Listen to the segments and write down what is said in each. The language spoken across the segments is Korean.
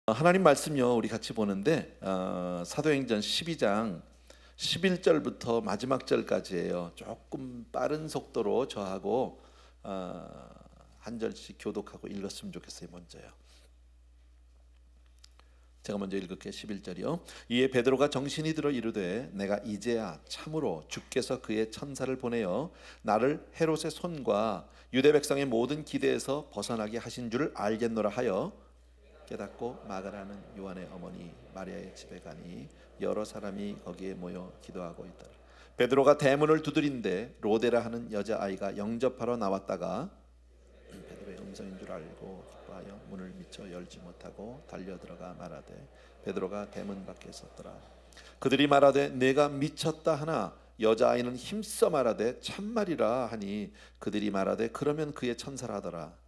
하나님 말씀요 우리 같이 보는데 사도행전 12장 11절부터 마지막 절까지예요. 조금 빠른 속도로 저하고 한 절씩 교독하고 읽었으면 좋겠어요. 먼저요. 제가 먼저 읽을게요. 11절이요. 이에 베드로가 정신이 들어 이르되 내가 이제야 참으로 주께서 그의 천사를 보내어 나를 헤롯의 손과 유대 백성의 모든 기대에서 벗어나게 하신 줄 알겠노라 하여 깨닫고 마가라는 요한의 어머니 마리아의 집에 가니 여러 사람이 거기에 모여 기도하고 있더라. 베드로가 대문을 두드린데 로데라 하는 여자아이가 영접하러 나왔다가 베드로의 음성인 줄 알고 기뻐하여 문을 미쳐 열지 못하고 달려들어가 말하되 베드로가 대문 밖에 섰더라. 그들이 말하되 내가 미쳤다 하나 여자아이는 힘써 말하되 참말이라 하니 그들이 말하되 그러면 그의 천사라 하더라.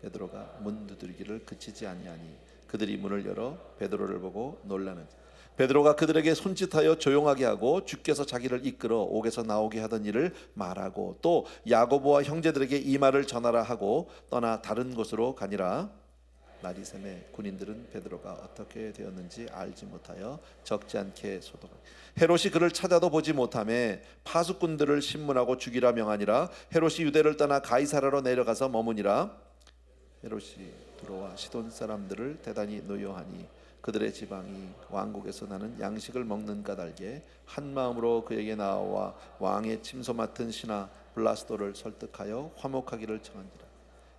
베드로가 문 두드리기를 그치지 아니하니 그들이 문을 열어 베드로를 보고 놀라는 베드로가 그들에게 손짓하여 조용하게 하고 주께서 자기를 이끌어 옥에서 나오게 하던 일을 말하고 또 야고보와 형제들에게 이 말을 전하라 하고 떠나 다른 곳으로 가니라. 날이 새매 군인들은 베드로가 어떻게 되었는지 알지 못하여 적지 않게 소동하니 헤롯이 그를 찾아도 보지 못하매 파수꾼들을 신문하고 죽이라 명하니라. 헤롯이 유대를 떠나 가이사라로 내려가서 머무니라. 헤롯이 두로와 시돈 사람들을 대단히 노여하니 그들의 지방이 왕국에서 나는 양식을 먹는 까닭에 한 마음으로 그에게 나와 왕의 침소 맡은 신하 블라스도를 설득하여 화목하기를 청하니라.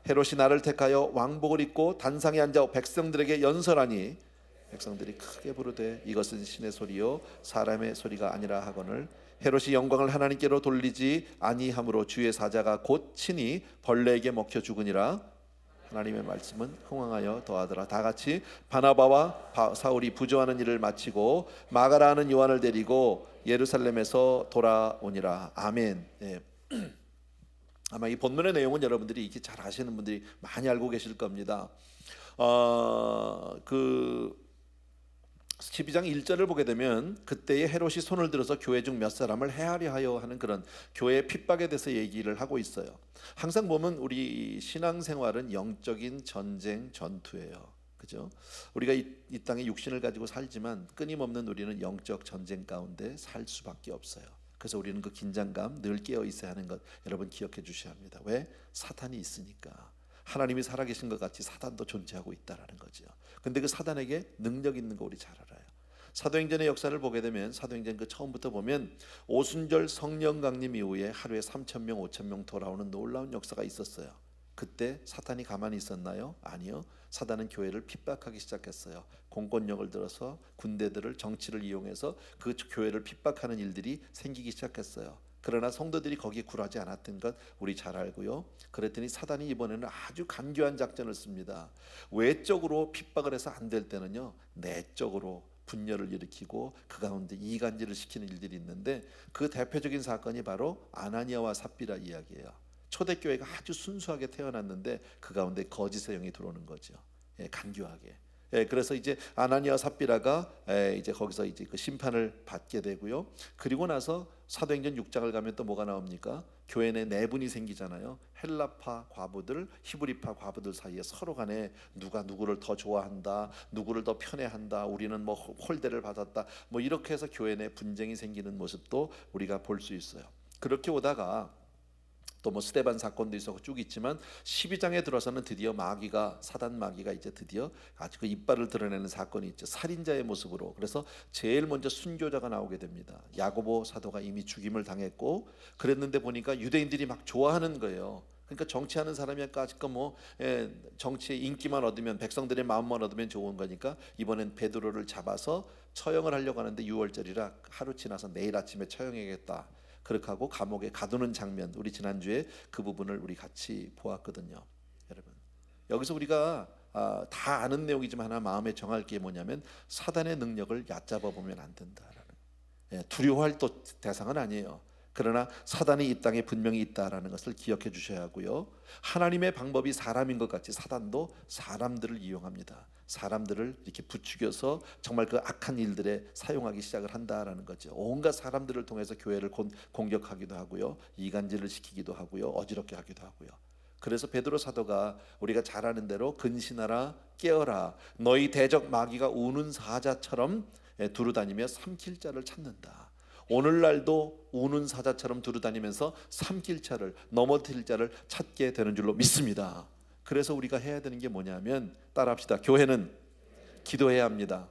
헤롯이 나를 택하여 왕복을 입고 단상에 앉아 백성들에게 연설하니 백성들이 크게 부르되 이것은 신의 소리요 사람의 소리가 아니라 하거늘 헤롯이 영광을 하나님께로 돌리지 아니함으로 주의 사자가 곧 친히 벌레에게 먹혀 죽으니라. 하나님의 말씀은 흥왕하여 더하더라. 다 같이 바나바와 사울이 부조하는 일을 마치고 마가라 하는 요한을 데리고 예루살렘에서 돌아오니라. 아멘. 예. 아마 이 본문의 내용은 여러분들이 이렇게 잘 아시는 분들이 많이 알고 계실 겁니다. 그 12장 1절을 보게 되면 그때에 헤롯이 손을 들어서 교회 중 몇 사람을 해하려 하여 하는 그런 교회의 핍박에 대해서 얘기를 하고 있어요. 항상 보면 우리 신앙생활은 영적인 전쟁 전투예요. 그죠? 우리가 이 땅에 육신을 가지고 살지만 끊임없는 우리는 영적 전쟁 가운데 살 수밖에 없어요. 그래서 우리는 그 긴장감 늘 깨어 있어야 하는 것 여러분 기억해 주셔야 합니다. 왜? 사탄이 있으니까. 하나님이 살아계신 것 같이 사단도 존재하고 있다라는 거죠. 근데 그 사단에게 능력 있는 거 우리 잘 알아요. 사도행전의 역사를 보게 되면 사도행전 그 처음부터 보면 오순절 성령 강림 이후에 하루에 3,000명, 5,000명 돌아오는 놀라운 역사가 있었어요. 그때 사탄이 가만히 있었나요? 아니요. 사단은 교회를 핍박하기 시작했어요. 공권력을 들어서 군대들을 정치를 이용해서 그 교회를 핍박하는 일들이 생기기 시작했어요. 그러나 성도들이 거기에 굴하지 않았던 것 우리 잘 알고요. 그랬더니 사단이 이번에는 아주 간교한 작전을 씁니다. 외적으로 핍박을 해서 안 될 때는요, 내적으로 분열을 일으키고 그 가운데 이간질을 시키는 일들이 있는데 그 대표적인 사건이 바로 아나니아와 삽비라 이야기예요. 초대교회가 아주 순수하게 태어났는데 그 가운데 거짓의 영이 들어오는 거죠. 간교하게. 그래서 이제 아나니아 삽비라가 이제 거기서 이제 그 심판을 받게 되고요. 그리고 나서 사도행전 6장을 가면 또 뭐가 나옵니까? 교회 내 내분이 생기잖아요. 헬라파 과부들, 히브리파 과부들 사이에 서로 간에 누가 누구를 더 좋아한다, 누구를 더 편애한다, 우리는 뭐 홀대를 받았다, 뭐 이렇게 해서 교회 내 분쟁이 생기는 모습도 우리가 볼 수 있어요. 그렇게 오다가 또 뭐 스데반 사건도 있었고 쭉 있지만 12장에 들어서는 드디어 마귀가 사단 마귀가 이제 드디어 아주 그 이빨을 드러내는 사건이 있죠. 살인자의 모습으로. 그래서 제일 먼저 순교자가 나오게 됩니다. 야고보 사도가 이미 죽임을 당했고 그랬는데 보니까 유대인들이 막 좋아하는 거예요. 그러니까 정치하는 사람이 아까 뭐 정치의 인기만 얻으면 백성들의 마음만 얻으면 좋은 거니까 이번엔 베드로를 잡아서 처형을 하려고 하는데 6월절이라 하루 지나서 내일 아침에 처형해야겠다. 그렇게 하고 감옥에 가두는 장면 우리 지난주에 그 부분을 우리 같이 보았거든요. 여러분 여기서 우리가 다 아는 내용이지만 하나 마음에 정할 게 뭐냐면 사단의 능력을 얕잡아 보면 안 된다라는 두려워할 또 대상은 아니에요. 그러나 사단이 이 땅에 분명히 있다라는 것을 기억해 주셔야 하고요. 하나님의 방법이 사람인 것 같이 사단도 사람들을 이용합니다. 사람들을 이렇게 부추겨서 정말 그 악한 일들에 사용하기 시작을 한다라는 거죠. 온갖 사람들을 통해서 교회를 공격하기도 하고요, 이간질을 시키기도 하고요, 어지럽게 하기도 하고요. 그래서 베드로 사도가 우리가 잘 아는 대로 근신하라 깨어라 너희 대적 마귀가 우는 사자처럼 두루다니며 삼킬 자를 찾는다. 오늘날도 우는 사자처럼 두루다니면서 삼킬 자를 넘어뜨릴 자를 찾게 되는 줄로 믿습니다. 그래서 우리가 해야 되는 게 뭐냐면 따라합시다. 교회는 기도해야 합니다.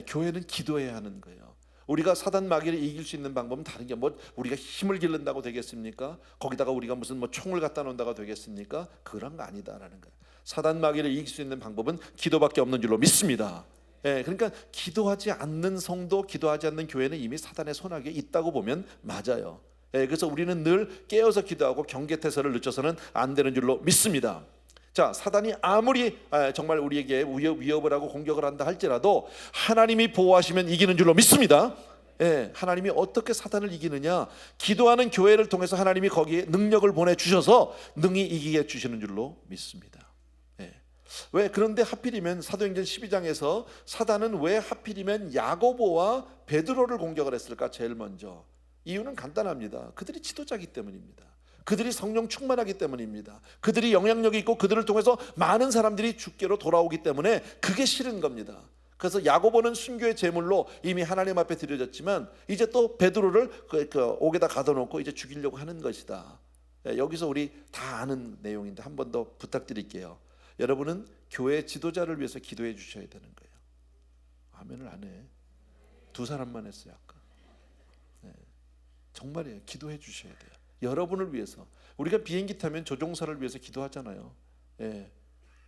교회는 기도해야 하는 거예요. 우리가 사단 마귀를 이길 수 있는 방법은 다른 게 뭐 우리가 힘을 기른다고 되겠습니까? 거기다가 우리가 무슨 뭐 총을 갖다 놓는다고 되겠습니까? 그런 거 아니다라는 거예요. 사단 마귀를 이길 수 있는 방법은 기도밖에 없는 줄로 믿습니다. 그러니까 기도하지 않는 성도, 기도하지 않는 교회는 이미 사단의 손아귀에 있다고 보면 맞아요. 그래서 우리는 늘 깨어서 기도하고 경계태세를 늦춰서는 안 되는 줄로 믿습니다. 자, 사단이 아무리 정말 우리에게 위협을 하고 공격을 한다 할지라도 하나님이 보호하시면 이기는 줄로 믿습니다. 하나님이 어떻게 사단을 이기느냐? 기도하는 교회를 통해서 하나님이 거기에 능력을 보내주셔서 능히 이기게 해주시는 줄로 믿습니다. 왜 그런데 하필이면 사도행전 12장에서 사단은 왜 하필이면 야고보와 베드로를 공격을 했을까? 제일 먼저 이유는 간단합니다. 그들이 지도자이기 때문입니다. 그들이 성령 충만하기 때문입니다. 그들이 영향력이 있고 그들을 통해서 많은 사람들이 주께로 돌아오기 때문에 그게 싫은 겁니다. 그래서 야고보는 순교의 제물로 이미 하나님 앞에 드려졌지만 이제 또 베드로를 옥에다 가둬놓고 이제 죽이려고 하는 것이다. 여기서 우리 다 아는 내용인데 한 번 더 부탁드릴게요. 여러분은 교회 지도자를 위해서 기도해 주셔야 되는 거예요. 아멘을 안 해. 두 사람만 했어요 아까. 정말이에요. 기도해 주셔야 돼요. 여러분을 위해서. 우리가 비행기 타면 조종사를 위해서 기도하잖아요.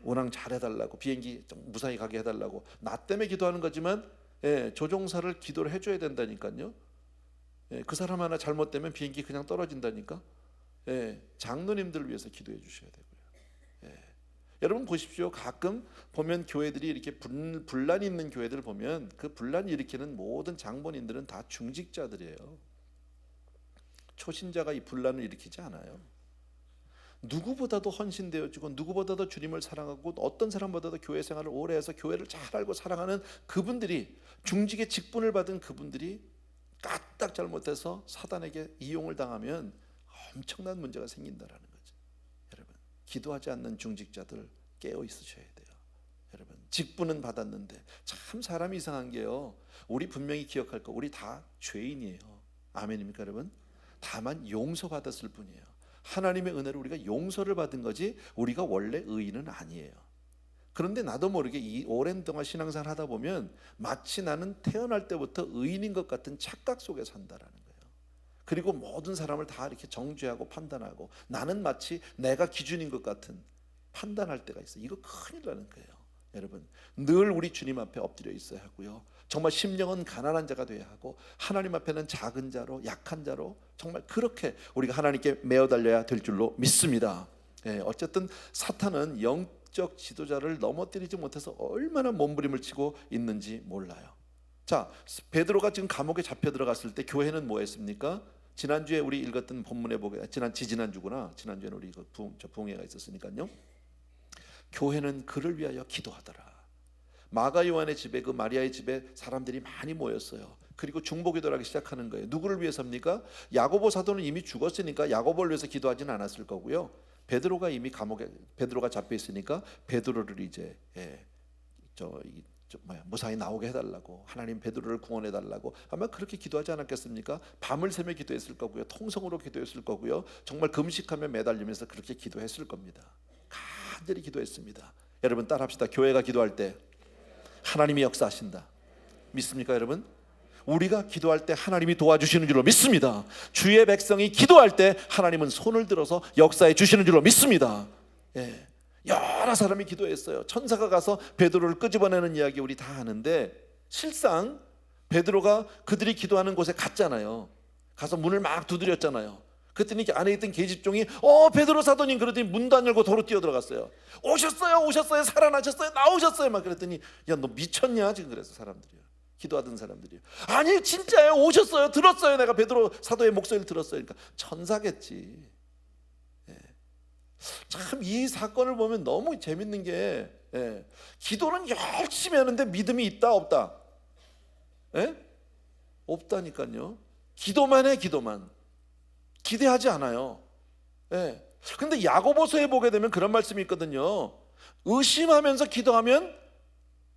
운항 잘 해달라고, 비행기 좀 무사히 가게 해달라고. 나 때문에 기도하는 거지만 조종사를 기도를 해줘야 된다니까요. 그 사람 하나 잘못되면 비행기 그냥 떨어진다니까. 장로님들을 위해서 기도해 주셔야 되고요. 여러분 보십시오. 가끔 보면 교회들이 이렇게 분란이 있는 교회들 보면 그 분란을 일으키는 모든 장본인들은 다 중직자들이에요. 초신자가 이 분란을 일으키지 않아요. 누구보다도 헌신되어지고 누구보다도 주님을 사랑하고 어떤 사람보다도 교회 생활을 오래 해서 교회를 잘 알고 사랑하는 그분들이, 중직의 직분을 받은 그분들이 까딱 잘못해서 사단에게 이용을 당하면 엄청난 문제가 생긴다라는 거죠. 여러분, 기도하지 않는 중직자들 깨어 있으셔야 돼요. 여러분, 직분은 받았는데 참 사람이 이상한 게요. 우리 분명히 기억할 거, 우리 다 죄인이에요. 아멘입니까 여러분? 다만 용서받았을 뿐이에요. 하나님의 은혜로 우리가 용서를 받은 거지 우리가 원래 의인은 아니에요. 그런데 나도 모르게 이 오랜 동안 신앙생활 하다 보면 마치 나는 태어날 때부터 의인인 것 같은 착각 속에 산다라는 거예요. 그리고 모든 사람을 다 이렇게 정죄하고 판단하고 나는 마치 내가 기준인 것 같은 판단할 때가 있어요. 이거 큰일 나는 거예요. 여러분, 늘 우리 주님 앞에 엎드려 있어야 하고요. 정말 심령은 가난한 자가 되어야 하고 하나님 앞에는 작은 자로, 약한 자로 정말 그렇게 우리가 하나님께 매어 달려야 될 줄로 믿습니다. 어쨌든 사탄은 영적 지도자를 넘어뜨리지 못해서 얼마나 몸부림을 치고 있는지 몰라요. 자, 베드로가 지금 감옥에 잡혀 들어갔을 때 교회는 뭐 했습니까? 지난주에 우리 읽었던 본문에 보게, 지난주구나. 지난주에는 우리 부흥회가 있었으니까요. 교회는 그를 위하여 기도하더라. 마가 요한의 집에, 그 마리아의 집에 사람들이 많이 모였어요. 그리고 중보기도를 하기 시작하는 거예요. 누구를 위해서입니까? 야고보 사도는 이미 죽었으니까 야고보를 위해서 기도하지는 않았을 거고요. 베드로가 이미 감옥에, 베드로가 잡혀 있으니까 베드로를 이제 무사히 나오게 해달라고, 하나님 베드로를 구원해 달라고 아마 그렇게 기도하지 않았겠습니까? 밤을 새며 기도했을 거고요. 통성으로 기도했을 거고요. 정말 금식하며 매달리면서 그렇게 기도했을 겁니다. 간절히 기도했습니다. 여러분 따라합시다. 교회가 기도할 때 하나님이 역사하신다. 믿습니까 여러분? 우리가 기도할 때 하나님이 도와주시는 줄로 믿습니다. 주의 백성이 기도할 때 하나님은 손을 들어서 역사해 주시는 줄로 믿습니다. 여러 사람이 기도했어요. 천사가 가서 베드로를 끄집어내는 이야기 우리 다 아는데, 실상 베드로가 그들이 기도하는 곳에 갔잖아요. 가서 문을 막 두드렸잖아요. 그랬더니 안에 있던 계집종이 베드로 사도님, 그러더니 문도 안 열고 도로 뛰어들어갔어요. 오셨어요 살아나셨어요, 나오셨어요 막 그랬더니 야 너 미쳤냐 지금, 그래서 사람들이요, 기도하던 사람들이요, 아니 진짜예요, 오셨어요, 들었어요, 내가 베드로 사도의 목소리를 들었어요. 그러니까 천사겠지. 참 이 사건을 보면 너무 재밌는 게 기도는 열심히 하는데 믿음이 있다 없다? 없다니까요. 기도만 해, 기도만. 기대하지 않아요. 근데 야고보서에 보게 되면 그런 말씀이 있거든요. 의심하면서 기도하면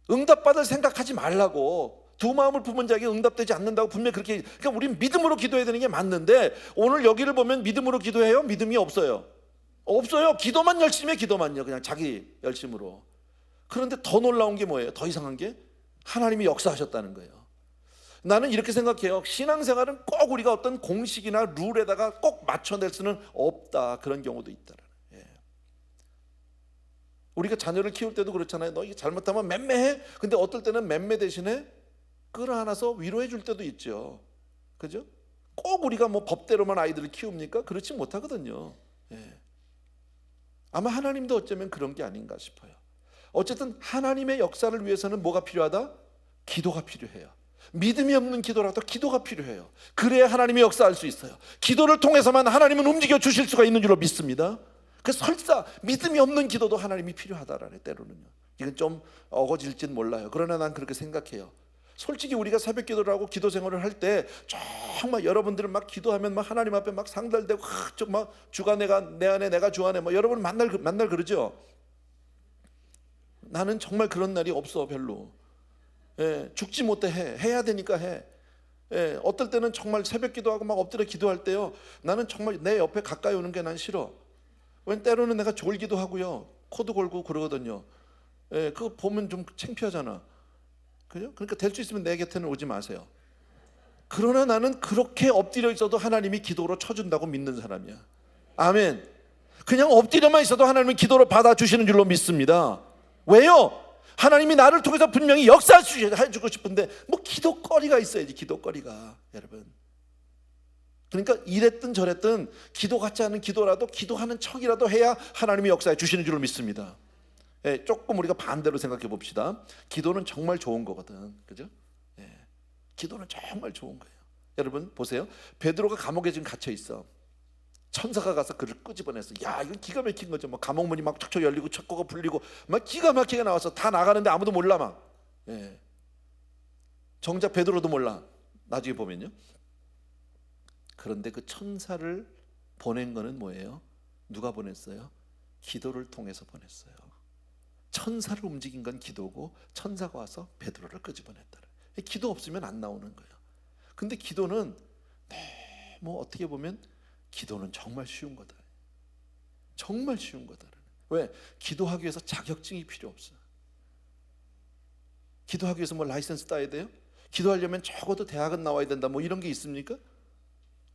응답받을 생각하지 말라고. 두 마음을 품은 자에게 응답되지 않는다고 분명히 그렇게. 그러니까 우리는 믿음으로 기도해야 되는 게 맞는데, 오늘 여기를 보면 믿음으로 기도해요? 믿음이 없어요. 없어요. 기도만 열심히 해. 기도만요. 그냥 자기 열심으로. 그런데 더 놀라운 게 뭐예요? 더 이상한 게 하나님이 역사하셨다는 거예요. 나는 이렇게 생각해요. 신앙생활은 꼭 우리가 어떤 공식이나 룰에다가 꼭 맞춰낼 수는 없다. 그런 경우도 있다. 우리가 자녀를 키울 때도 그렇잖아요. 너 이게 잘못하면 맴매해. 근데 어떨 때는 맴매 대신에 끌어안아서 위로해 줄 때도 있죠. 그죠? 꼭 우리가 뭐 법대로만 아이들을 키웁니까? 그렇지 못하거든요. 아마 하나님도 어쩌면 그런 게 아닌가 싶어요. 어쨌든 하나님의 역사를 위해서는 뭐가 필요하다? 기도가 필요해요. 믿음이 없는 기도라도 기도가 필요해요. 그래야 하나님이 역사할 수 있어요. 기도를 통해서만 하나님은 움직여 주실 수가 있는 줄로 믿습니다. 그래서 설사 믿음이 없는 기도도 하나님이 필요하다라네. 때로는요. 이건 좀 어거질진 몰라요. 그러나 난 그렇게 생각해요. 솔직히 우리가 새벽 기도를 하고 기도 생활을 할 때 정말 여러분들은 막 기도하면 막 하나님 앞에 막 상달되고 막 주가 내 안에 내가 주 안에 뭐 여러분 만날 그러죠. 나는 정말 그런 날이 없어. 별로. 죽지 못해. 해야 되니까 해. 어떨 때는 정말 새벽 기도하고 막 엎드려 기도할 때요, 나는 정말 내 옆에 가까이 오는 게 난 싫어. 왜? 때로는 내가 졸기도 하고요, 코도 골고 그러거든요. 그거 보면 좀 창피하잖아. 그죠? 그러니까 될 수 있으면 내 곁에는 오지 마세요. 그러나 나는 그렇게 엎드려 있어도 하나님이 기도로 쳐준다고 믿는 사람이야. 아멘. 그냥 엎드려만 있어도 하나님은 기도로 받아주시는 줄로 믿습니다. 왜요? 하나님이 나를 통해서 분명히 역사해주고 싶은데 뭐 기도거리가 있어야지. 기도거리가. 여러분, 그러니까 이랬든 저랬든 기도 같지 않은 기도라도 기도하는 척이라도 해야 하나님이 역사해 주시는 줄로 믿습니다. 조금 우리가 반대로 생각해 봅시다. 기도는 정말 좋은 거거든. 그죠? 기도는 정말 좋은 거예요. 여러분 보세요. 베드로가 감옥에 지금 갇혀 있어. 천사가 가서 그를 끄집어냈어. 야, 이건 기가 막힌 거죠. 뭐 감옥 문이 막 척척 열리고 척거가 풀리고 막 기가 막히게 나와서 다 나가는데 아무도 몰라 막. 정작 베드로도 몰라. 나중에 보면요. 그런데 그 천사를 보낸 거는 뭐예요? 누가 보냈어요? 기도를 통해서 보냈어요. 천사를 움직인 건 기도고 천사가 와서 베드로를 끄집어냈다. 기도 없으면 안 나오는 거예요. 근데 기도는 뭐 어떻게 보면 기도는 정말 쉬운 거다. 정말 쉬운 거다. 왜? 기도하기 위해서 자격증이 필요 없어요. 기도하기 위해서 뭐 라이센스 따야 돼요? 기도하려면 적어도 대학은 나와야 된다 뭐 이런 게 있습니까?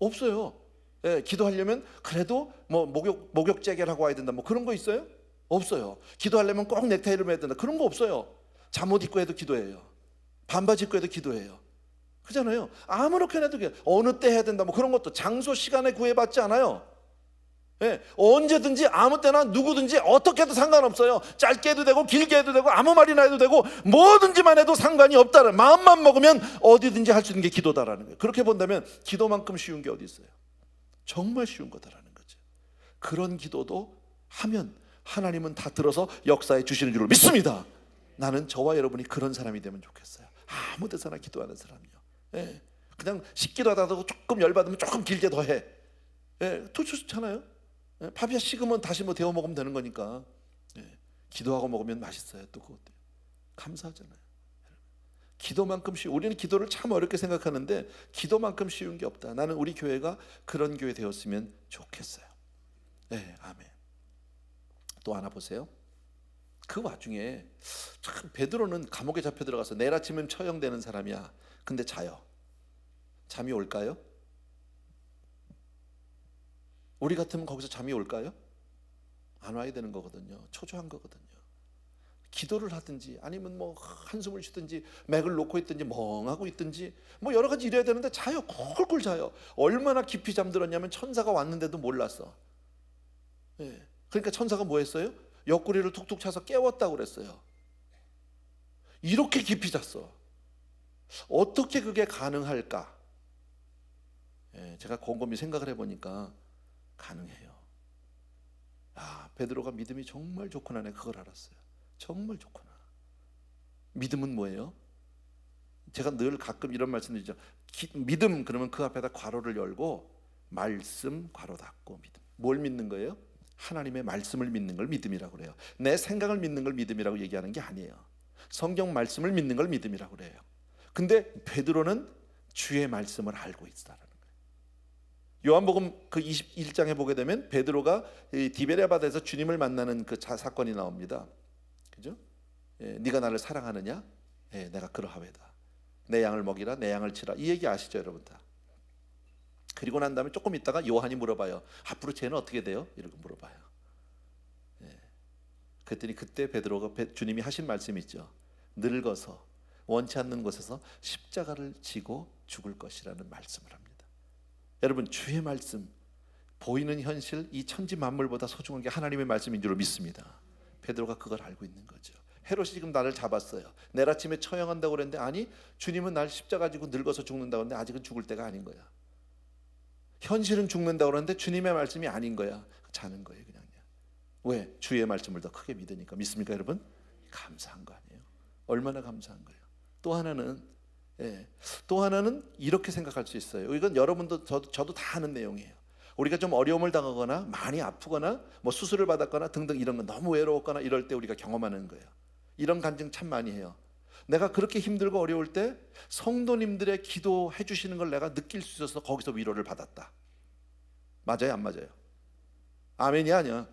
없어요. 기도하려면 그래도 뭐 목욕 재결하고 와야 된다 뭐 그런 거 있어요? 없어요. 기도하려면 꼭 넥타이를 매야 된다 그런 거 없어요. 잠옷 입고 해도 기도해요. 반바지 입고 해도 기도해요. 그잖아요. 아무렇게나 해도 어느 때 해야 된다 뭐 그런 것도 장소 시간에 구애받지 않아요. 언제든지 아무 때나 누구든지 어떻게 해도 상관없어요. 짧게 해도 되고 길게 해도 되고 아무 말이나 해도 되고 뭐든지만 해도 상관이 없다는 마음만 먹으면 어디든지 할 수 있는 게 기도다라는 거예요. 그렇게 본다면 기도만큼 쉬운 게 어디 있어요? 정말 쉬운 거다라는 거죠. 그런 기도도 하면 하나님은 다 들어서 역사해 주시는 줄로 믿습니다. 나는 저와 여러분이 그런 사람이 되면 좋겠어요. 아무 데서나 기도하는 사람이요. 그냥 식기도 하다가 조금 열받으면 조금 길게 더 해. 좋잖아요. 밥이야 식으면 다시 뭐 데워 먹으면 되는 거니까. 기도하고 먹으면 맛있어요. 또 그것도 감사하잖아요. 기도만큼 우리는 기도를 참 어렵게 생각하는데 기도만큼 쉬운 게 없다. 나는 우리 교회가 그런 교회 되었으면 좋겠어요. 아멘. 또 하나 보세요. 그 와중에 참 베드로는 감옥에 잡혀 들어가서 내일 아침이면 처형되는 사람이야. 근데 자요. 잠이 올까요? 우리 같으면 거기서 잠이 올까요? 안 와야 되는 거거든요. 초조한 거거든요. 기도를 하든지 아니면 뭐 한숨을 쉬든지 맥을 놓고 있든지 멍하고 있든지 뭐 여러 가지 일해야 되는데 자요. 콜콜 자요. 얼마나 깊이 잠들었냐면 천사가 왔는데도 몰랐어. 그러니까 천사가 뭐 했어요? 옆구리를 툭툭 차서 깨웠다고 그랬어요. 이렇게 깊이 잤어. 어떻게 그게 가능할까? 제가 곰곰이 생각을 해보니까 가능해요. 베드로가 믿음이 정말 좋구나. 내가 그걸 알았어요. 정말 좋구나. 믿음은 뭐예요? 제가 늘 가끔 이런 말씀 드리죠. 믿음 그러면 그 앞에다 괄호를 열고 말씀 괄호 닫고 믿음. 뭘 믿는 거예요? 하나님의 말씀을 믿는 걸 믿음이라고 그래요. 내 생각을 믿는 걸 믿음이라고 얘기하는 게 아니에요. 성경 말씀을 믿는 걸 믿음이라고 그래요. 근데 베드로는 주의 말씀을 알고 있다라는 거예요. 요한복음 그 21장에 보게 되면 베드로가 디베레 바다에서 주님을 만나는 그 사건이 나옵니다. 그죠? 네가 나를 사랑하느냐? 내가 그러하외다. 내 양을 먹이라, 내 양을 치라. 이 얘기 아시죠, 여러분 다? 그리고 난 다음에 조금 있다가 요한이 물어봐요. 앞으로 쟤는 어떻게 돼요? 이렇게 물어봐요. 그랬더니 그때 베드로가 주님이 하신 말씀이 있죠. 늙어서 원치 않는 곳에서 십자가를 지고 죽을 것이라는 말씀을 합니다. 여러분, 주의 말씀, 보이는 현실, 이 천지 만물보다 소중한 게 하나님의 말씀인 줄 믿습니다. 베드로가 그걸 알고 있는 거죠. 헤롯이 지금 나를 잡았어요. 내일 아침에 처형한다고 그랬는데, 아니, 주님은 날 십자가 지고 늙어서 죽는다고 했는데 아직은 죽을 때가 아닌 거야. 현실은 죽는다고 그러는데 주님의 말씀이 아닌 거야. 자는 거예요, 그냥. 왜? 주의 말씀을 더 크게 믿으니까. 믿습니까, 여러분? 감사한 거 아니에요? 얼마나 감사한 거예요. 또 하나는 이렇게 생각할 수 있어요. 이건 여러분도 저도 다 아는 내용이에요. 우리가 좀 어려움을 당하거나 많이 아프거나 뭐 수술을 받았거나 등등 이런 거 너무 외로웠거나 이럴 때 우리가 경험하는 거예요. 이런 간증 참 많이 해요. 내가 그렇게 힘들고 어려울 때 성도님들의 기도해 주시는 걸 내가 느낄 수 있어서 거기서 위로를 받았다. 맞아요, 안 맞아요? 아멘이 아니야.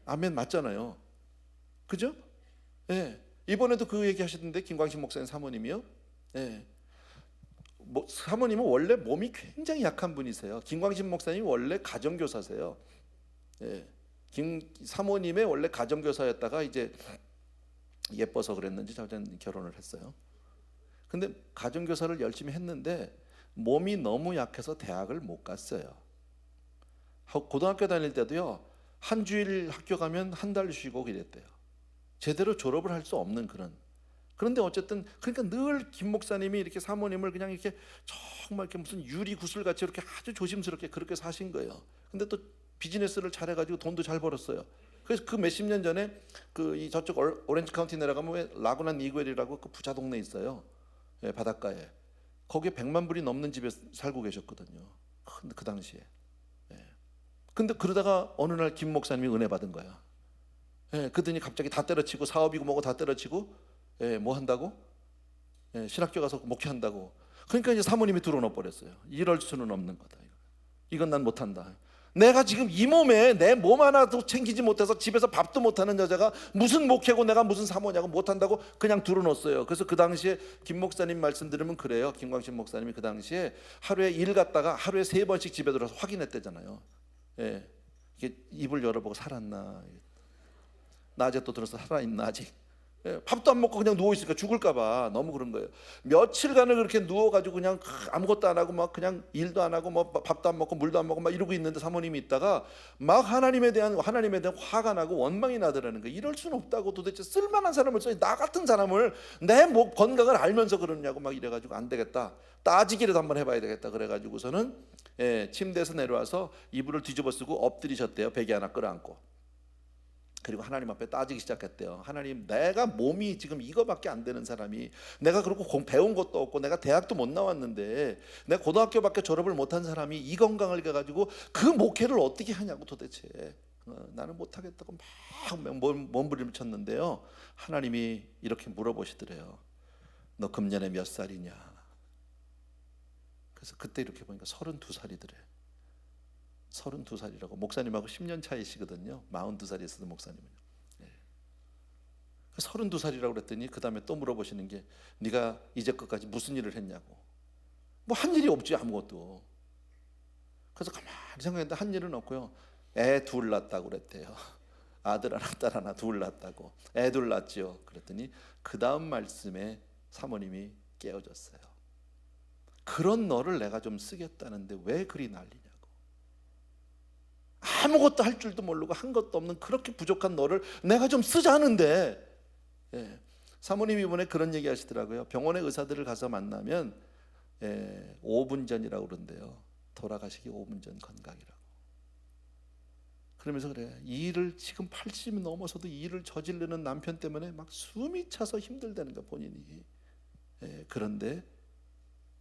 아멘 맞잖아요. 그죠? 이번에도 그 얘기 하시던데, 김광식 목사님 사모님이요. 사모님은 원래 몸이 굉장히 약한 분이세요. 김광식 목사님이 원래 가정교사세요. 사모님의 원래 가정교사였다가 이제 예뻐서 그랬는지 저는 결혼을 했어요. 근데 가정교사를 열심히 했는데 몸이 너무 약해서 대학을 못 갔어요. 고등학교 다닐 때도요, 한 주일 학교 가면 한 달 쉬고 그랬대요. 제대로 졸업을 할 수 없는 그런. 그런데 어쨌든 그러니까 늘 김 목사님이 이렇게 사모님을 그냥 이렇게 정말 이렇게 무슨 유리 구슬 같이 이렇게 아주 조심스럽게 그렇게 사신 거예요. 근데 또 비즈니스를 잘해가지고 돈도 잘 벌었어요. 그래서 그 몇십 년 전에 그 저쪽 오렌지 카운티 내려가면 왜 라구나 니구엘이라고 그 부자 동네 있어요. 바닷가에. 거기에 100만 불이 넘는 집에 살고 계셨거든요. 그 당시에. 근데 그러다가 어느 날 김 목사님이 은혜 받은 거야. 그러더니 갑자기 다 때려치고 사업이고 뭐고 다 때려치고 뭐 한다고? 신학교 가서 목회한다고. 그러니까 이제 사모님이 들어놓아 버렸어요. 이럴 수는 없는 거다. 이건 난 못한다. 내가 지금 이 몸에 내 몸 하나도 챙기지 못해서 집에서 밥도 못하는 여자가 무슨 목회고 내가 무슨 사모냐고 못한다고 그냥 들어놓았어요. 그래서 그 당시에 김 목사님 말씀 들으면 그래요. 김광식 목사님이 그 당시에 하루에 일 갔다가 하루에 3번씩 집에 들어서 확인했대잖아요. 이게 입을 열어보고 살았나, 낮에 또 들어서 살아있나 아직. 밥도 안 먹고 그냥 누워 있으니까 죽을까봐 너무 그런 거예요. 며칠간을 그렇게 누워가지고 그냥 아무것도 안 하고 막 그냥 일도 안 하고 뭐 밥도 안 먹고 물도 안 먹고 막 이러고 있는데 사모님이 있다가 막 하나님에 대한 화가 나고 원망이 나더라는 거예요. 이럴 수는 없다고, 도대체 쓸만한 사람을 써야 나 같은 사람을 내 목 건강을 알면서 그러냐고 막 이래가지고 안 되겠다, 따지기라도 한번 해봐야 되겠다 그래가지고서는 침대에서 내려와서 이불을 뒤집어 쓰고 엎드리셨대요. 베개 하나 끌어안고. 그리고 하나님 앞에 따지기 시작했대요. 하나님, 내가 몸이 지금 이거밖에 안 되는 사람이, 내가 그렇고 배운 것도 없고 내가 대학도 못 나왔는데 내가 고등학교밖에 졸업을 못한 사람이 이 건강을 가지고 그 목회를 어떻게 하냐고 도대체. 나는 못하겠다고 막 몸부림을 쳤는데요, 하나님이 이렇게 물어보시더래요. 너 금년에 몇 살이냐? 그래서 그때 이렇게 보니까 32살이더래. 32살이라고. 목사님하고 10년 차이시거든요. 42살이었어요 목사님은. 32살이라고 그랬더니 그 다음에 또 물어보시는 게, 네가 이제껏까지 무슨 일을 했냐고. 뭐 한 일이 없지, 아무것도. 그래서 가만히 생각했는데 한 일은 없고요. 애 둘 낳았다고 그랬대요. 아들 하나 딸 하나 둘 낳았다고. 애 둘 낳았죠. 그랬더니 그 다음 말씀에 사모님이 깨어졌어요. 그런 너를 내가 좀 쓰겠다는데 왜 그리 난리냐. 아무것도 할 줄도 모르고 한 것도 없는 그렇게 부족한 너를 내가 좀 쓰자는데. 사모님이 이번에 그런 얘기 하시더라고요. 병원에 의사들을 가서 만나면 5분 전이라고 그러는데요, 돌아가시기 5분 전 건강이라고. 그러면서 그래, 이 일을 지금 80이 넘어서도 이 일을 저지르는 남편 때문에 막 숨이 차서 힘들다는 거 본인이. 그런데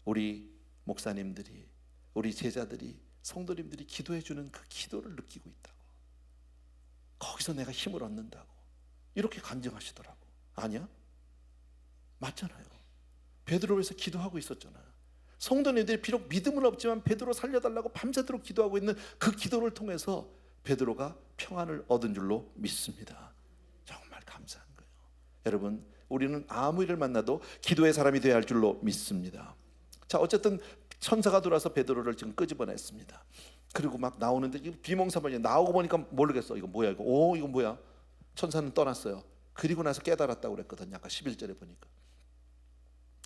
우리 목사님들이, 우리 제자들이, 성도님들이 기도해 주는 그 기도를 느끼고 있다고. 거기서 내가 힘을 얻는다고 이렇게 간증하시더라고. 아니야? 맞잖아요. 베드로를 위해서 기도하고 있었잖아요. 성도님들이 비록 믿음은 없지만 베드로 살려달라고 밤새도록 기도하고 있는 그 기도를 통해서 베드로가 평안을 얻은 줄로 믿습니다. 정말 감사한 거예요. 여러분, 우리는 아무 일을 만나도 기도의 사람이 되어야 할 줄로 믿습니다. 자, 어쨌든 천사가 들어와서 베드로를 지금 끄집어냈습니다. 그리고 막 나오는데 비몽사몽이 나오고 보니까 모르겠어. 이거 뭐야 이거? 이거 뭐야? 천사는 떠났어요. 그리고 나서 깨달았다고 그랬거든요. 아까 11절에 보니까.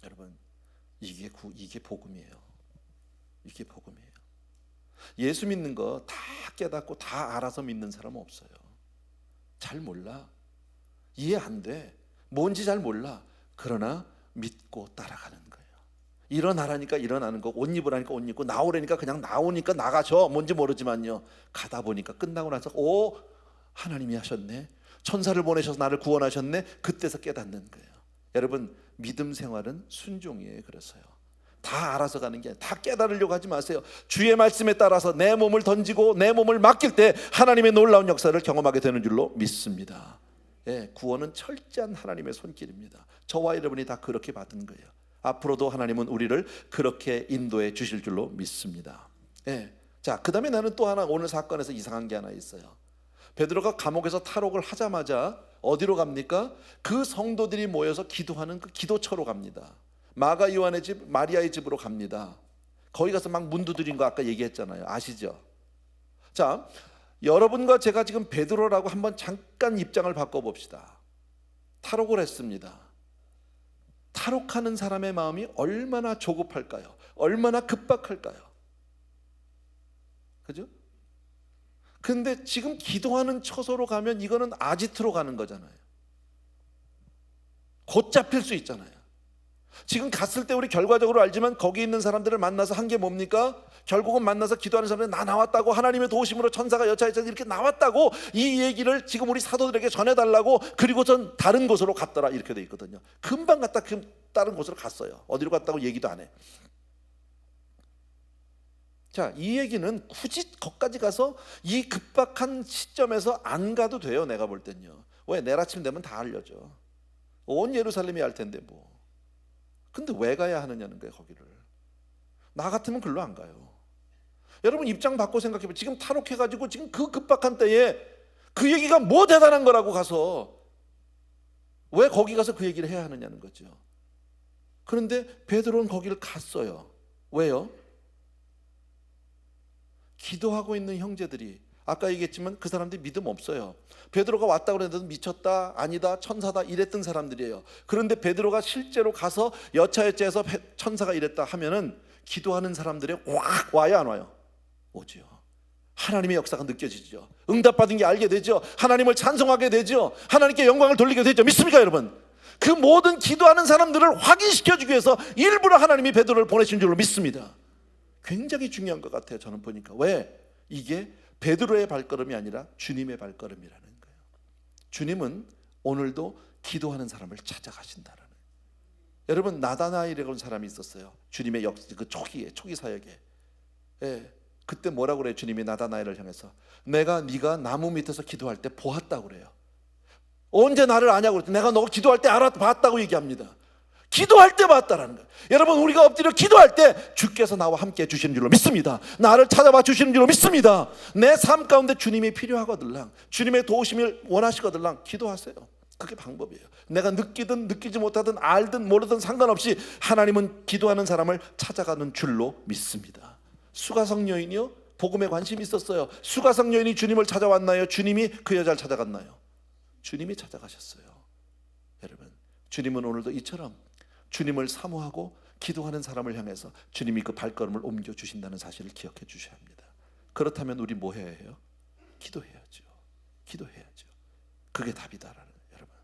여러분, 이게 복음이에요. 이게 복음이에요. 예수 믿는 거 다 깨닫고 다 알아서 믿는 사람은 없어요. 잘 몰라. 이해 안 돼. 뭔지 잘 몰라. 그러나 믿고 따라가는 거예요. 일어나라니까 일어나는 거, 옷 입으라니까 옷 입고, 나오라니까 그냥 나오니까 나가죠. 뭔지 모르지만요. 가다 보니까 끝나고 나서 하나님이 하셨네. 천사를 보내셔서 나를 구원하셨네. 그때서 깨닫는 거예요. 여러분, 믿음 생활은 순종이에요. 그래서요. 다 알아서 가는 게 아니라 다 깨달으려고 하지 마세요. 주의 말씀에 따라서 내 몸을 던지고 내 몸을 맡길 때 하나님의 놀라운 역사를 경험하게 되는 줄로 믿습니다. 예, 구원은 철저한 하나님의 손길입니다. 저와 여러분이 다 그렇게 받은 거예요. 앞으로도 하나님은 우리를 그렇게 인도해 주실 줄로 믿습니다. 예. 자, 그 다음에 나는 또 하나 오늘 사건에서 이상한 게 하나 있어요. 베드로가 감옥에서 탈옥을 하자마자 어디로 갑니까? 그 성도들이 모여서 기도하는 그 기도처로 갑니다. 마가 요한의 집, 마리아의 집으로 갑니다. 거기 가서 막 문 두드린 거 아까 얘기했잖아요. 아시죠? 자, 여러분과 제가 지금 베드로라고 한번 잠깐 입장을 바꿔봅시다. 탈옥을 했습니다. 탈옥하는 사람의 마음이 얼마나 조급할까요? 얼마나 급박할까요? 그죠? 근데 지금 기도하는 처소로 가면 이거는 아지트로 가는 거잖아요. 곧 잡힐 수 있잖아요. 지금 갔을 때 우리 결과적으로 알지만 거기 있는 사람들을 만나서 한 게 뭡니까? 결국은 만나서 기도하는 사람들이 나 나왔다고, 하나님의 도우심으로 천사가 여차여차 이렇게 나왔다고, 이 얘기를 지금 우리 사도들에게 전해달라고, 그리고선 다른 곳으로 갔더라 이렇게 돼 있거든요. 금방 갔다 다른 곳으로 갔어요. 어디로 갔다고 얘기도 안 해. 자, 이 얘기는 굳이 거기까지 가서 이 급박한 시점에서 안 가도 돼요. 내가 볼 땐요. 왜? 내일 아침 되면 다 알려줘. 온 예루살렘이 알 텐데 뭐. 근데 왜 가야 하느냐는 거예요. 거기를. 나 같으면 글로 안 가요. 여러분 입장 바꿔 생각해보면 지금 탈옥해가지고 지금 그 급박한 때에 그 얘기가 뭐 대단한 거라고 가서 왜 거기 가서 그 얘기를 해야 하느냐는 거죠. 그런데 베드로는 거기를 갔어요. 왜요? 기도하고 있는 형제들이, 아까 얘기했지만 그 사람들이 믿음 없어요. 베드로가 왔다고 그랬는데 미쳤다, 아니다, 천사다 이랬던 사람들이에요. 그런데 베드로가 실제로 가서 여차여차해서 천사가 이랬다 하면은 기도하는 사람들이 확 와요, 안 와요? 오지요. 하나님의 역사가 느껴지죠. 응답받은 게 알게 되죠. 하나님을 찬송하게 되죠. 하나님께 영광을 돌리게 되죠. 믿습니까 여러분? 그 모든 기도하는 사람들을 확인시켜주기 위해서 일부러 하나님이 베드로를 보내신 줄로 믿습니다. 굉장히 중요한 것 같아요. 저는 보니까. 왜? 이게 베드로의 발걸음이 아니라 주님의 발걸음이라는 거예요. 주님은 오늘도 기도하는 사람을 찾아가신다는 거예요. 여러분, 나다나엘이라는 사람이 있었어요. 주님의 그 초기 사역에. 예, 그때 뭐라고 그래요? 주님이 나다나엘을 향해서 네가 나무 밑에서 기도할 때 보았다고 그래요. 언제 나를 아냐고 그랬더니 내가 너 기도할 때 봤다고 얘기합니다. 기도할 때 봤다라는 거예요. 여러분, 우리가 엎드려 기도할 때 주께서 나와 함께 해주시는 줄로 믿습니다. 나를 찾아봐 주시는 줄로 믿습니다. 내 삶 가운데 주님이 필요하거들랑, 주님의 도우심을 원하시거들랑 기도하세요. 그게 방법이에요. 내가 느끼든 느끼지 못하든 알든 모르든 상관없이 하나님은 기도하는 사람을 찾아가는 줄로 믿습니다. 수가성 여인이요, 복음에 관심이 있었어요. 수가성 여인이 주님을 찾아왔나요? 주님이 그 여자를 찾아갔나요? 주님이 찾아가셨어요. 여러분, 주님은 오늘도 이처럼 주님을 사모하고 기도하는 사람을 향해서 주님이 그 발걸음을 옮겨주신다는 사실을 기억해 주셔야 합니다. 그렇다면 우리 뭐 해야 해요? 기도해야죠. 기도해야죠. 그게 답이다라는 거예요. 여러분,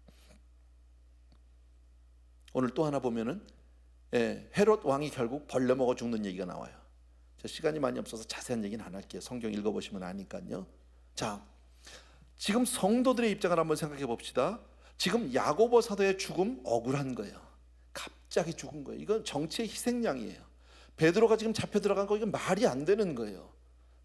오늘 또 하나 보면은 헤롯 왕이 결국 벌레 먹어 죽는 얘기가 나와요. 시간이 많이 없어서 자세한 얘기는 안 할게요. 성경 읽어보시면 아니까요. 자, 지금 성도들의 입장을 한번 생각해 봅시다. 지금 야고보 사도의 죽음 억울한 거예요. 갑자기 죽은 거예요. 이건 정치의 희생양이에요. 베드로가 지금 잡혀 들어간 거 이건 말이 안 되는 거예요.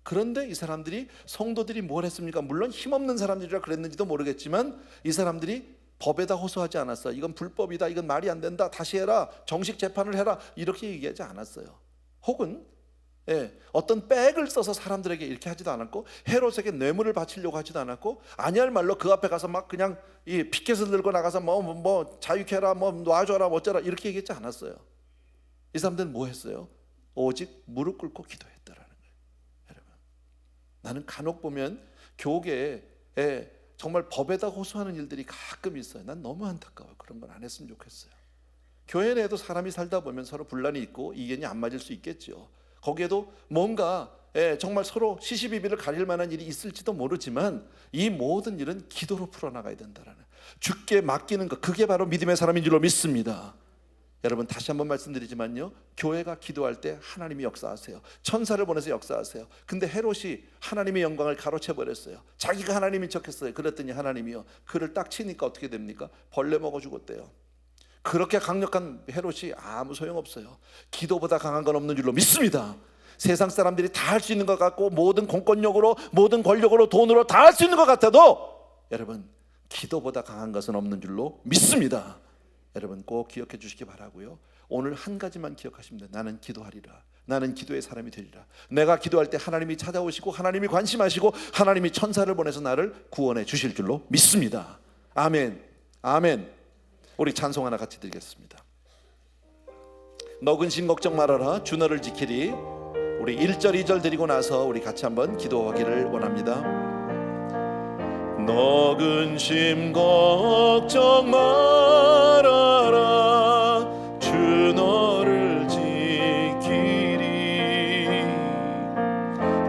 그런데 이 사람들이, 성도들이 뭘 했습니까? 물론 힘없는 사람들이라 그랬는지도 모르겠지만 이 사람들이 법에다 호소하지 않았어요. 이건 불법이다, 이건 말이 안 된다, 다시 해라, 정식 재판을 해라, 이렇게 얘기하지 않았어요. 혹은 어떤 백을 써서 사람들에게 이렇게 하지도 않았고, 헤롯에게 뇌물을 바치려고 하지도 않았고, 아니할 말로 그 앞에 가서 막 그냥 이 피켓을 들고 나가서 뭐 자유케라, 뭐 놔줘라, 뭐 어쩌라, 이렇게 얘기하지 않았어요. 이 사람들은 뭐 했어요? 오직 무릎 꿇고 기도했다라는 거예요. 여러분, 나는 간혹 보면 교계에 정말 법에다 호소하는 일들이 가끔 있어요. 난 너무 안타까워요. 그런 건 안 했으면 좋겠어요. 교회 내에도 사람이 살다 보면 서로 분란이 있고 이견이 안 맞을 수 있겠죠. 거기에도 뭔가 정말 서로 시시비비를 가릴 만한 일이 있을지도 모르지만 이 모든 일은 기도로 풀어나가야 된다라는, 주께 맡기는 것, 그게 바로 믿음의 사람인 줄로 믿습니다. 여러분, 다시 한번 말씀드리지만요, 교회가 기도할 때 하나님이 역사하세요. 천사를 보내서 역사하세요. 근데 헤롯이 하나님의 영광을 가로채버렸어요. 자기가 하나님인 척했어요. 그랬더니 하나님이요, 그를 딱 치니까 어떻게 됩니까? 벌레 먹어 죽었대요. 그렇게 강력한 헤롯이 아무 소용없어요. 기도보다 강한 건 없는 줄로 믿습니다. 세상 사람들이 다 할 수 있는 것 같고, 모든 공권력으로, 모든 권력으로, 돈으로 다 할 수 있는 것 같아도 여러분, 기도보다 강한 것은 없는 줄로 믿습니다. 여러분, 꼭 기억해 주시기 바라고요. 오늘 한 가지만 기억하시면 돼요. 나는 기도하리라. 나는 기도의 사람이 되리라. 내가 기도할 때 하나님이 찾아오시고, 하나님이 관심하시고, 하나님이 천사를 보내서 나를 구원해 주실 줄로 믿습니다. 아멘, 아멘. 우리 찬송 하나 같이 드리겠습니다. 너 근심 걱정 말아라, 주 너를 지키리. 우리 1절 2절 드리고 나서 우리 같이 한번 기도하기를 원합니다. 너 근심 걱정 말아라, 주 너를 지키리.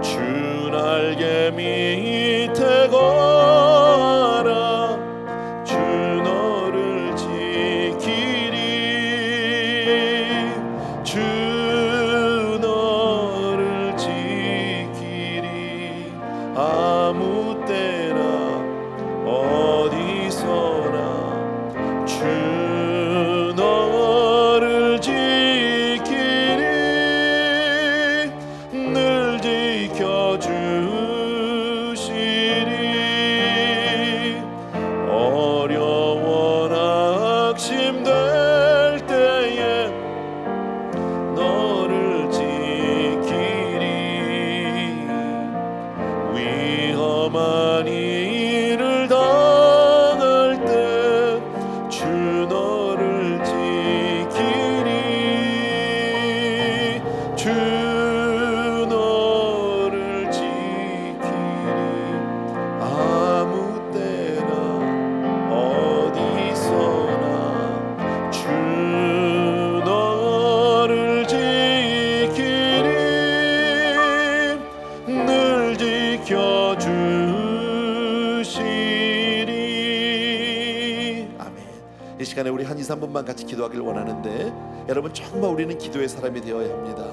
주 날개 밑에 거하라, 주 너를 지키리. 주 너를 지키리. 아무 때나 어디서나 주 너를 지키리. 늘 지켜주시리. 어려워 낙심될 때에 너를 지키리. 위험한 일을 당할 때 주 너를 지키리. 주 너를 지키리. 아무 때나 어디서나 주 너를 지키리. 늘 지켜주시리. 아멘. 이 시간에 우리 한 2, 3분만 같이 기도하기를 원하는데, 여러분, 정말 우리는 기도의 사람이 되어야 합니다.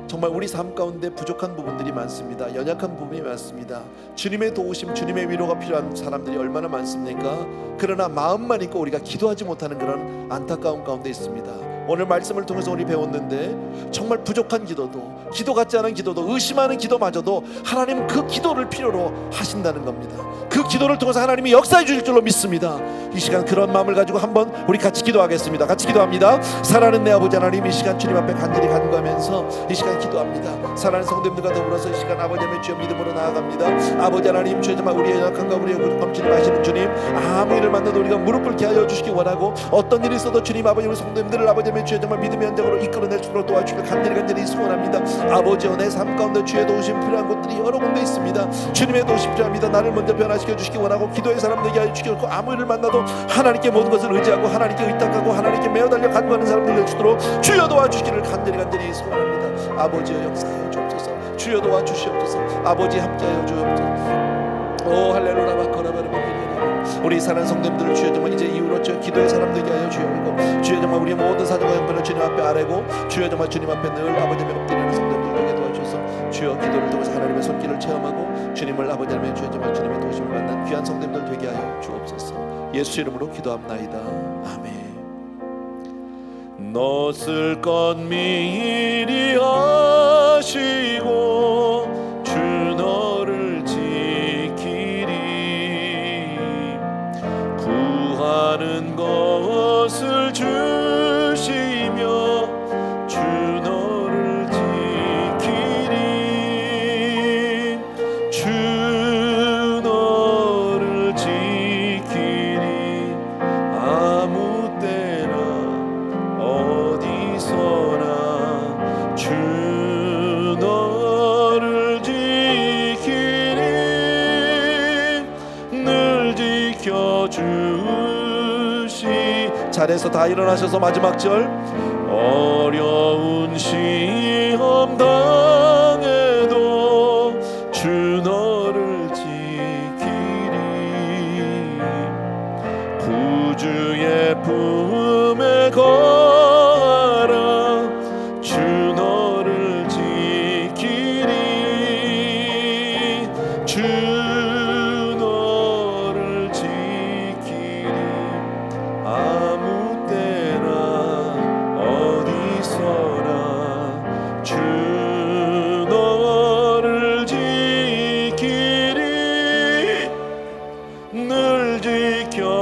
정말 우리 삶 가운데 부족한 부분들이 많습니다. 연약한 부분이 많습니다. 주님의 도우심, 주님의 위로가 필요한 사람들이 얼마나 많습니까? 그러나 마음만 있고 우리가 기도하지 못하는 그런 안타까운 가운데 있습니다. 오늘 말씀을 통해서 우리 배웠는데, 정말 부족한 기도도, 기도 같지 않은 기도도, 의심하는 기도마저도 하나님 그 기도를 필요로 하신다는 겁니다. 그 기도를 통해서 하나님이 역사해 주실 줄로 믿습니다. 이 시간 그런 마음을 가지고 한번 우리 같이 기도하겠습니다. 같이 기도합니다. 사랑하는 내 아버지 하나님, 이 시간 주님 앞에 간절히 간구하면서 이 시간 기도합니다. 사랑하는 성도님들과 더불어서 이 시간 아버지 하나님 주여 믿음으로 나아갑니다. 아버지 하나님, 주여 정말 우리의 연약함과 우리의 부족함 주님 아시는 주님, 아무 일을 만나도 우리가 무릎 꿇게 하여 주시기 원하고, 어떤 일이 있어도 주님 아버지 우리 성도님들을 아버지 하나님 주여 정말 믿음의 현장으로 이끌어낼 수 있도록 도와주시길 간절히 소원합니다. 아버지여, 내 삶 가운데 주의 도우심 필요한 곳들이 여러 군데 있습니다. 주님의 도우심 필요합니다. 나를 먼저 변화시켜 주시기 원하고, 기도의 사람 되게 하여 주시기 원하고, 아무 일을 만나도 하나님께 모든 것을 의지하고 하나님께 의탁하고 하나님께 매어 달려 간구하는 사람들 될 수 있도록 주여 도와주시기를 간절히 소원합니다. 아버지여, 역사하여 주옵소서. 주여 도와주시옵소서. 아버지 함께하여 주옵소서. 오 할렐루야 바코라바르바르. 우리 사랑하는 성도님들을 주여 정말 이제 이후로 저 기도의 사람 되게 하여 주옵소서. 주여 정말 우리의 모든 사정과 형편을 주님 앞에 아뢰고, 주여 정말 주님 앞에 늘 아버지의 엎드리는 성도님들 되게 도와주셔서 주여 기도를 통해서 하나님의 손길을 체험하고 주님을 아버지 하나님의 주여 정말 주님의 도우심을 받는 귀한 성도님들 되게 하여 주옵소서. 예수 이름으로 기도합나이다. 아멘. 너 쓸 것 미리 하시고 주 자리에서 다 일어나셔서 마지막 절 어려운 시험 당해도 주 너를 지키리 구주의 품에 거하라 주 너를 지키리 주 너를 지키리 아무 때나 어디서나 주 너를 지키리 늘 지켜주시리.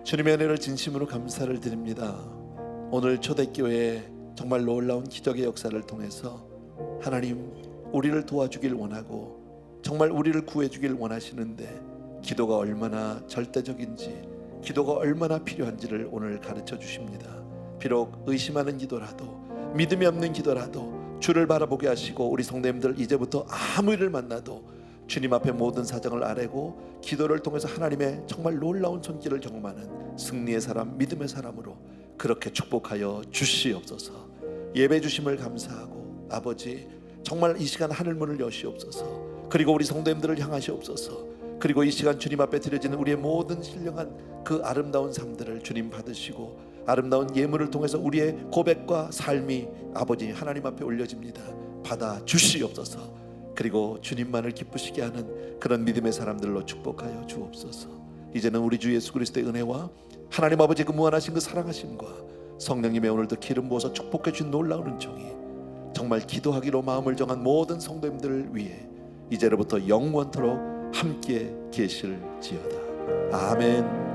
주님의 은혜를 진심으로 감사를 드립니다. 오늘 초대교회 정말 놀라운 기적의 역사를 통해서 하나님 우리를 도와주길 원하고 정말 우리를 구해주길 원하시는데 기도가 얼마나 절대적인지 기도가 얼마나 필요한지를 오늘 가르쳐 주십니다. 비록 의심하는 기도라도 믿음이 없는 기도라도 주를 바라보게 하시고 우리 성도님들 이제부터 아무 일을 만나도 주님 앞에 모든 사정을 아뢰고 기도를 통해서 하나님의 정말 놀라운 손길을 경험하는 승리의 사람, 믿음의 사람으로 그렇게 축복하여 주시옵소서. 예배 주심을 감사하고 아버지 정말 이 시간 하늘문을 여시옵소서. 그리고 우리 성도님들을 향하시옵소서. 그리고 이 시간 주님 앞에 드려지는 우리의 모든 신령한 그 아름다운 삶들을 주님 받으시고 아름다운 예물을 통해서 우리의 고백과 삶이 아버지 하나님 앞에 올려집니다. 받아 주시옵소서. 그리고 주님만을 기쁘시게 하는 그런 믿음의 사람들로 축복하여 주옵소서. 이제는 우리 주 예수 그리스도의 은혜와 하나님 아버지 그 무한하신 그 사랑하심과 성령님의 오늘도 기름 부어서 축복해 주신 놀라운 은총이 정말 기도하기로 마음을 정한 모든 성도님들을 위해 이제로부터 영원토록 함께 계실지어다. 아멘.